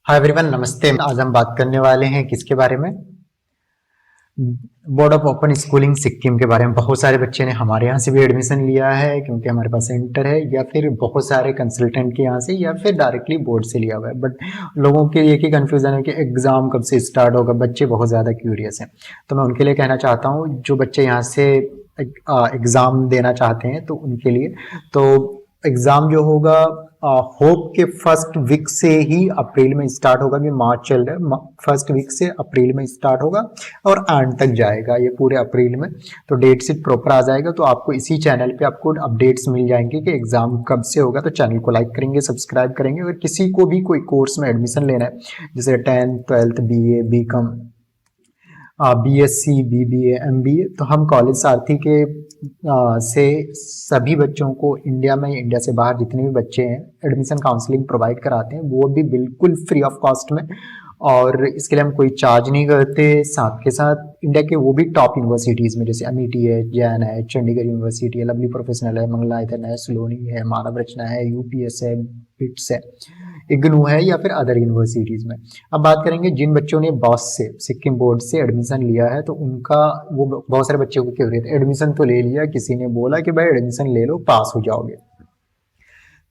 Hi everyone, नमस्ते। आज हम बात करने वाले हैं किसके बारे में? Board of open schooling Sikkim के बारे में। बहुत सारे बच्चे ने हमारे यहाँ से भी एडमिशन लिया है क्योंकि हमारे पास सेंटर है, या फिर बहुत सारे कंसल्टेंट के यहाँ से, या फिर डायरेक्टली बोर्ड से लिया हुआ है। बट लोगों के एक ही कंफ्यूजन है कि एग्जाम कब से स्टार्ट होगा। बच्चे बहुत ज़्यादा क्यूरियस हैं, तो मैं उनके लिए कहना चाहता हूँ जो बच्चे यहाँ से एग्ज़ाम देना चाहते हैं तो उनके लिए तो एग्ज़ाम जो होगा होप के फर्स्ट वीक से ही अप्रैल में स्टार्ट होगा। कि मार्च चल रहा है, फर्स्ट वीक से अप्रैल में स्टार्ट होगा और एंड तक जाएगा ये पूरे अप्रैल में। तो डेट शीट प्रॉपर आ जाएगा, तो आपको इसी चैनल पे आपको अपडेट्स मिल जाएंगे कि एग्जाम कब से होगा। तो चैनल को लाइक करेंगे, सब्सक्राइब करेंगे। अगर किसी को भी कोई कोर्स में एडमिशन लेना है, जैसे 10th 12th BA BCom BSc BBA MBA, तो हम कॉलेज सारथी के से सभी बच्चों को इंडिया में, इंडिया से बाहर जितने भी बच्चे हैं एडमिशन काउंसलिंग प्रोवाइड कराते हैं, वो भी बिल्कुल फ्री ऑफ कॉस्ट में। और इसके लिए हम कोई चार्ज नहीं करते। साथ के साथ इंडिया के वो भी टॉप यूनिवर्सिटीज़ में, जैसे अमिटी है, जैन है, चंडीगढ़ यूनिवर्सिटी है, लवली प्रोफेशनल है, मंगलायतन है, सलोनी है, मानव रचना है, यूपीएस है, बिट्स है, इग्नू है, या फिर अदर यूनिवर्सिटीज़ में। अब बात करेंगे जिन बच्चों ने बॉस से, सिक्किम बोर्ड से एडमिशन लिया है, तो उनका वो बहुत सारे बच्चों को क्या हो रही है, एडमिशन तो ले लिया, किसी ने बोला कि भाई एडमिशन ले लो पास हो जाओगे,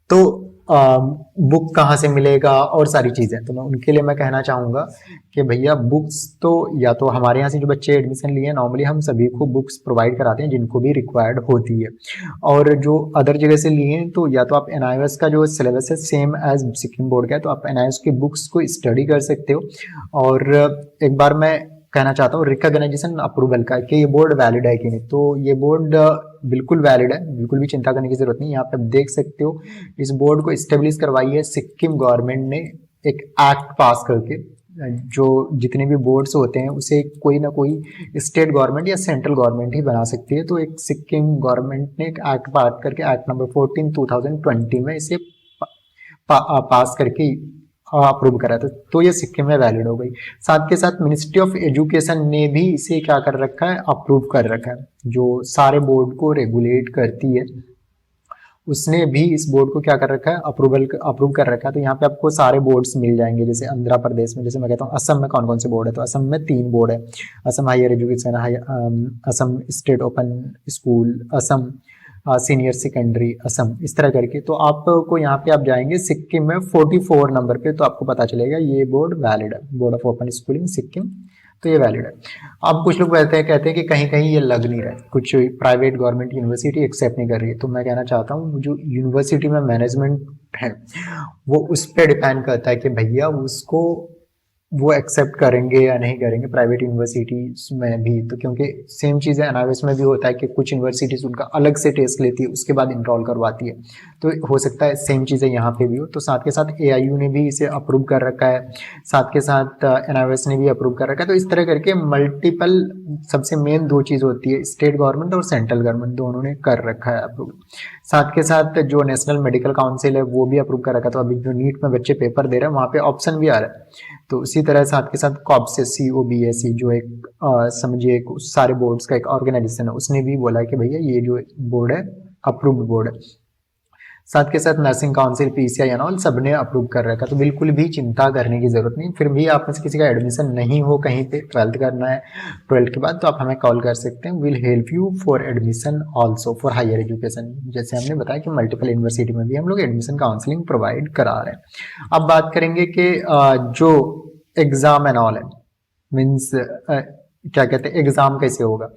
तो बुक कहाँ से मिलेगा और सारी चीज़ें। तो मैं उनके लिए मैं कहना चाहूँगा कि भैया बुक्स तो, या तो हमारे यहाँ से जो बच्चे एडमिशन लिए हैं, नॉर्मली हम सभी को बुक्स प्रोवाइड कराते हैं जिनको भी रिक्वायर्ड होती है। और जो अदर जगह से लिए हैं, तो या तो आप एनआईएस का जो सिलेबस है सेम एज सिक्किम बोर्ड का है, तो आप एनआईएस की बुक्स को स्टडी कर सकते हो। और एक बार मैं कहना चाहता हूँ रिकॉग्नाइजेशन अप्रूवल का, कि ये बोर्ड वैलिड है कि नहीं। तो ये बोर्ड बिल्कुल वैलिड है, बिल्कुल भी चिंता करने की जरूरत नहीं। यहाँ पे आप देख सकते हो, इस बोर्ड को स्टेब्लिश करवाई है सिक्किम गवर्नमेंट ने एक एक्ट पास करके। जो जितने भी बोर्ड्स होते हैं उसे कोई ना कोई स्टेट गवर्नमेंट या सेंट्रल गवर्नमेंट ही बना सकती है। तो एक सिक्किम गवर्नमेंट ने एक एक्ट पास करके, एक्ट नंबर 14 2020 में इसे पास करके अप्रूव करा था, तो ये सिक्किम में वैलिड हो गई। साथ के साथ मिनिस्ट्री ऑफ एजुकेशन ने भी इसे क्या कर रखा है, अप्रूव कर रखा है। जो सारे बोर्ड को रेगुलेट करती है, उसने भी इस बोर्ड को क्या कर रखा है, अप्रूव कर रखा है। तो यहाँ पे आपको सारे बोर्ड्स मिल जाएंगे। जैसे आंध्र प्रदेश में, जैसे मैं कहता हूँ असम में कौन कौन से बोर्ड है, तो असम में 3 बोर्ड है। Assam higher education, Assam state open school, Assam senior secondary Assam, इस तरह करके। तो आपको यहाँ पे आप जाएंगे सिक्किम में 44 नंबर पे, तो आपको पता चलेगा ये बोर्ड वैलिड है, board of open schooling Sikkim, तो ये वैलिड है। अब कुछ लोग कहते हैं कि कहीं कहीं ये लग नहीं रहा है, कुछ प्राइवेट गवर्नमेंट यूनिवर्सिटी एक्सेप्ट नहीं कर रही है। तो मैं कहना चाहता हूँ जो यूनिवर्सिटी में मैनेजमेंट है वो उस पर डिपेंड करता है कि भैया उसको वो एक्सेप्ट करेंगे या नहीं करेंगे, प्राइवेट यूनिवर्सिटीज में भी। तो क्योंकि सेम चीज़ है एनआईएस में भी होता है कि कुछ यूनिवर्सिटीज उनका अलग से टेस्ट लेती है, उसके बाद इनरोल करवाती है। तो हो सकता है सेम चीज़ें यहाँ पे भी हो। तो साथ के साथ एआईयू ने भी इसे अप्रूव कर रखा है, साथ के साथ एनआईएस ने भी अप्रूव कर रखा है। तो इस तरह करके मल्टीपल, सबसे मेन 2 चीज़ होती है, स्टेट गवर्नमेंट और सेंट्रल गवर्नमेंट, दोनों ने कर रखा है अप्रूव। साथ के साथ जो नेशनल मेडिकल काउंसिल है वो भी अप्रूव कर रखा है। तो अभी जो नीट में बच्चे पेपर दे रहे हैं वहाँ पे ऑप्शन भी आ रहा है। तो उसी तरह साथ के साथ कॉब्स COBSE जो एक समझिए एक सारे बोर्ड्स का एक ऑर्गेनाइजेशन है, उसने भी बोला है कि भैया ये जो बोर्ड है अप्रूव्ड बोर्ड है। साथ के साथ nursing council PCI and all सबने अप्रूव कर रखा। तो बिल्कुल भी चिंता करने की जरूरत नहीं। फिर भी आप में से किसी का एडमिशन नहीं हो कहीं पे, 12th करना है, 12th के बाद, तो आप हमें कॉल कर सकते हैं। Will help you for admission also for higher education. जैसे हमने बताया कि मल्टीपल यूनिवर्सिटी में भी हम लोग एडमिशन काउंसलिंग प्रोवाइड करा रहे हैं। अब बात करेंगे कि जो एग्जाम एंड ऑल है, मीन्स क्या कहते हैं एग्जाम कैसे होगा।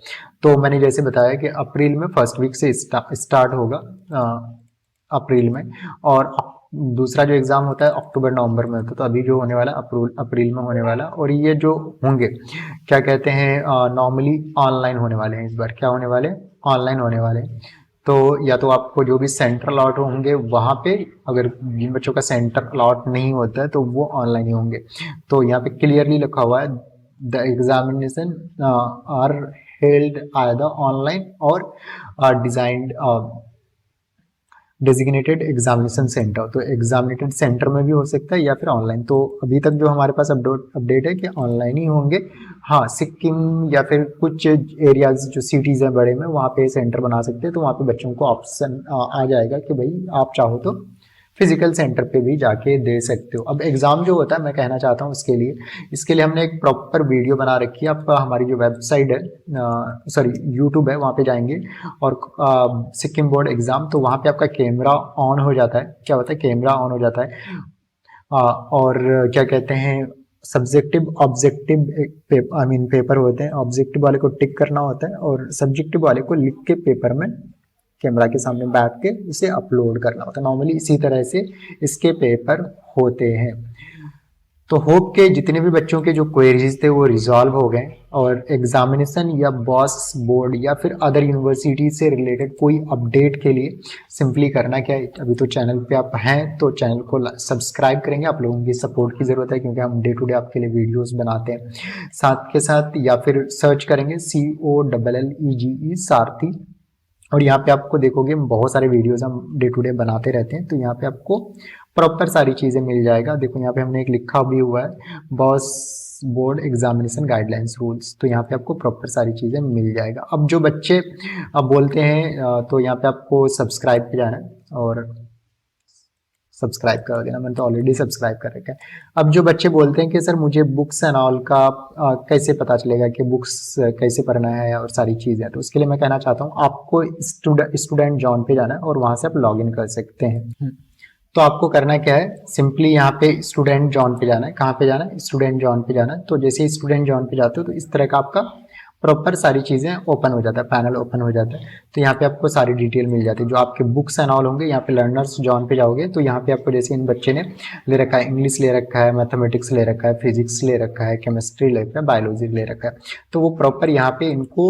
तो मैंने जैसे बताया कि अप्रैल में फर्स्ट वीक से स्टार्ट होगा अप्रैल में, और दूसरा जो एग्जाम होता है अक्टूबर नवंबर में होता है। तो अभी जो होने वाला अप्रैल में होने वाला, और ये जो होंगे क्या कहते हैं नॉर्मली ऑनलाइन होने वाले हैं। इस बार क्या होने वाले, ऑनलाइन होने वाले हैं। तो या तो आपको जो भी सेंटर अलॉट होंगे वहाँ पे, अगर जिन बच्चों का सेंटर अलॉट नहीं होता है तो वो ऑनलाइन ही होंगे। तो यहाँ पे क्लियरली लिखा हुआ है the examination are held either online और डिजाइंड डेजिग्नेटेड एग्जामिनेशन सेंटर। तो एग्जामिनेटेड सेंटर में भी हो सकता है या फिर ऑनलाइन। तो अभी तक जो हमारे पास अपडेट है कि ऑनलाइन ही होंगे। हाँ, सिक्किम या फिर कुछ एरियाज जो सिटीज़ हैं बड़े में, वहाँ पे सेंटर बना सकते हैं। तो वहाँ पे बच्चों को ऑप्शन आ जाएगा कि भाई आप चाहो तो फिजिकल सेंटर पे भी जाके दे सकते हो। अब एग्जाम जो होता है मैं कहना चाहता हूँ इसके लिए हमने एक प्रॉपर वीडियो बना रखी है। आप हमारी जो वेबसाइट है, सॉरी यूट्यूब है, वहाँ पे जाएंगे और सिक्किम बोर्ड एग्जाम, तो वहाँ पे आपका कैमरा ऑन हो जाता है। क्या होता है, कैमरा ऑन हो जाता है। और क्या कहते हैं, subjective objective I mean paper होते हैं। ऑब्जेक्टिव वाले को टिक करना होता है और सब्जेक्टिव वाले को लिख के पेपर में कैमरा के सामने बैठ के उसे अपलोड करना होता है। नॉर्मली इसी तरह से इसके पेपर होते हैं। तो होप के जितने भी बच्चों के जो क्वेरीज थे वो रिजॉल्व हो गए, और एग्जामिनेशन या बॉस बोर्ड या फिर अदर यूनिवर्सिटी से रिलेटेड कोई अपडेट के लिए सिंपली करना क्या है, अभी तो चैनल पे आप हैं तो चैनल को सब्सक्राइब करेंगे। आप लोगों की सपोर्ट की ज़रूरत है क्योंकि हम डे टू डे आपके लिए वीडियोस बनाते हैं। साथ के साथ या फिर सर्च करेंगे COLLEGE सारथी, और यहाँ पे आपको देखोगे बहुत सारे वीडियोस हम डे टू डे बनाते रहते हैं। तो यहाँ पे आपको प्रॉपर सारी चीज़ें मिल जाएगा। देखो यहाँ पे हमने एक लिखा भी हुआ है boss board examination guidelines rules, तो यहाँ पे आपको प्रॉपर सारी चीज़ें मिल जाएगा। अब जो बच्चे अब बोलते हैं तो यहाँ पे आपको सब्सक्राइब पे जाना है और सब्सक्राइब कर देना, मैंने तो ऑलरेडी सब्सक्राइब कर रखा है। अब जो बच्चे बोलते हैं कि सर मुझे बुक्स एंड ऑल का कैसे पता चलेगा कि बुक्स कैसे पढ़ना है और सारी चीज़ें, तो उसके लिए मैं कहना चाहता हूँ आपको स्टूडेंट जॉन पे जाना है और वहाँ से आप लॉग इन कर सकते हैं। तो आपको करना क्या है, सिंपली यहाँ पे स्टूडेंट जॉन पे जाना है। कहाँ पे जाना है, स्टूडेंट जॉन पे जाना है। तो जैसे ही स्टूडेंट जॉन पे जाते हो तो इस तरह का आपका प्रॉपर सारी चीज़ें ओपन हो जाता है, पैनल ओपन हो जाता है। तो यहाँ पे आपको सारी डिटेल मिल जाती है जो आपके बुक्स एंड ऑल होंगे। यहाँ पे लर्नर्स जॉन पे जाओगे तो यहाँ पे आपको जैसे इन बच्चे ने ले रखा है, इंग्लिश ले रखा है, मैथमेटिक्स ले रखा है, फिजिक्स ले रखा है, केमिस्ट्री ले रखा है, बायोलॉजी ले रखा है, तो वो प्रॉपर यहाँ पे इनको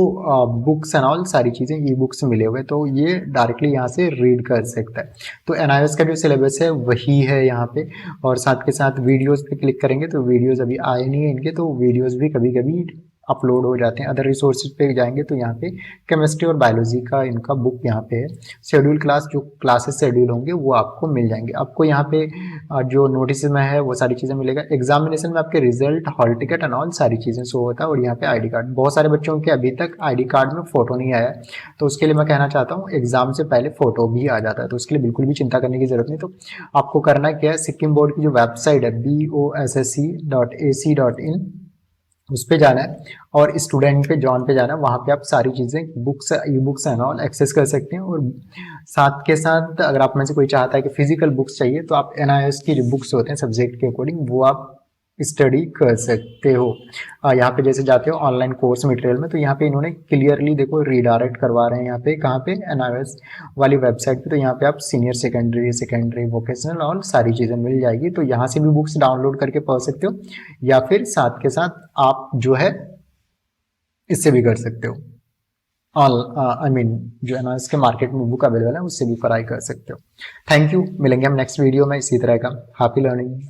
बुक्स एंड ऑल सारी चीज़ें ई बुक्स मिले हुए, तो ये डायरेक्टली यहाँ से रीड कर सकता है। तो NIOS का जो सिलेबस है वही है यहाँ पे। और साथ के साथ वीडियोज़ पे क्लिक करेंगे तो वीडियोज़ अभी आए नहीं है इनके, तो वीडियोज़ भी कभी कभी अपलोड हो जाते हैं। अदर रिसोर्सेज पे जाएंगे तो यहाँ पे केमिस्ट्री और बायोलॉजी का इनका बुक यहाँ पे है। शेड्यूल क्लास जो क्लासेस शेड्यूल होंगे वो आपको मिल जाएंगे। आपको यहाँ पे जो नोटिस में है वो सारी चीज़ें मिलेगा। एग्जामिनेशन में आपके result, hall ticket and all सारी चीज़ें शो होता है। और यहाँ पे ID कार्ड, बहुत सारे बच्चों के अभी तक ID कार्ड में फोटो नहीं आया है, तो उसके लिए मैं कहना चाहता हूँ एग्जाम से पहले फोटो भी आ जाता है, तो उसके लिए बिल्कुल भी चिंता करने की जरूरत नहीं। तो आपको करना क्या है, सिक्किम बोर्ड की जो वेबसाइट है bossc.ac.in उस पे जाना है और स्टूडेंट पे जॉन पे जाना है। वहाँ पे आप सारी चीज़ें books, e books and all access कर सकते हैं। और साथ के साथ अगर आप में से कोई चाहता है कि फिजिकल बुक्स चाहिए तो आप NIOS की जो बुक्स होते हैं सब्जेक्ट के अकॉर्डिंग वो आप स्टडी कर सकते हो। यहाँ पे जैसे जाते हो ऑनलाइन कोर्स मटेरियल में, तो यहाँ पे इन्होंने क्लियरली देखो रीडायरेक्ट करवा रहे हैं यहाँ पे, कहाँ पे, NIOS वाली वेबसाइट पे। तो यहाँ पे आप सीनियर सेकेंडरी वोकेशनल और सारी चीज़ें मिल जाएगी। तो यहाँ से भी बुक्स डाउनलोड करके पढ़ सकते हो या फिर साथ के साथ आप जो है इससे भी कर सकते हो। आई मीन जो NIOS के मार्केट में बुक अवेलेबल है उससे भी पढ़ाई कर सकते हो। थैंक यू, मिलेंगे हम नेक्स्ट वीडियो में इसी तरह का। Happy learning.